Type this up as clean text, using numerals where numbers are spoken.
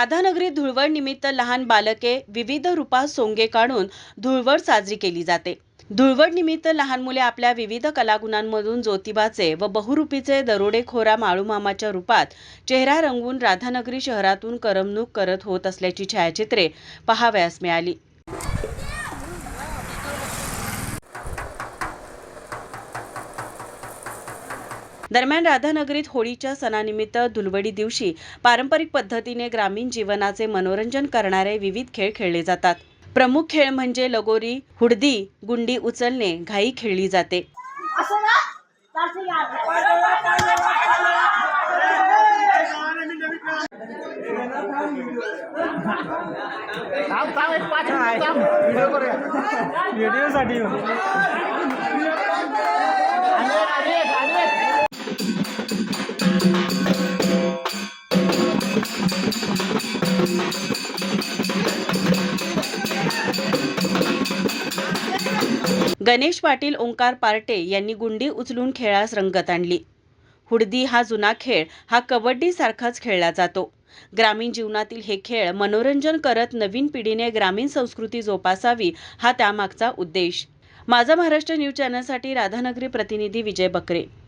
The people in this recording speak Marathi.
राधानगरीत धुळवड निमित्त लहान बालके विविध रूपात सोंगे काढून धुळवड साजरी केली जाते। धुळवड निमित्त लहान मुले आपल्या विविध कलागुणांमधून ज्योतिबाचे व बहुरूपीचे दरोडेखोरा माळूमामाच्या रूपात चेहरा रंगवून राधानगरी शहरातून करमणूक करत होत असल्याची छायाचित्रे पाहावयास मिळाली। दरम्यान राधानगरीत होळीच्या सणानिमित्त धुळवडी दिवशी पारंपरिक पद्धतीने ग्रामीण जीवनाचे मनोरंजन करणारे विविध खेळ खेळले जातात। प्रमुख खेळ म्हणजे लगोरी, हुडदी, गुंडी उचलणे, घाई खेळली जाते। गणेश पाटील, ओंकार पार्टे यांनी गुंडी उचलून खेळास रंगत आणली। हुडदी हा जुना खेळ हा कबड्डी सारखाच खेळला जातो। ग्रामीण जीवनातील हे खेळ मनोरंजन करत नवीन पिढीने ग्रामीण संस्कृती जोपासावी हा त्यामागचा उद्देश। माझा महाराष्ट्र न्यूज चॅनलसाठी राधानगरी प्रतिनिधी विजय बकरे।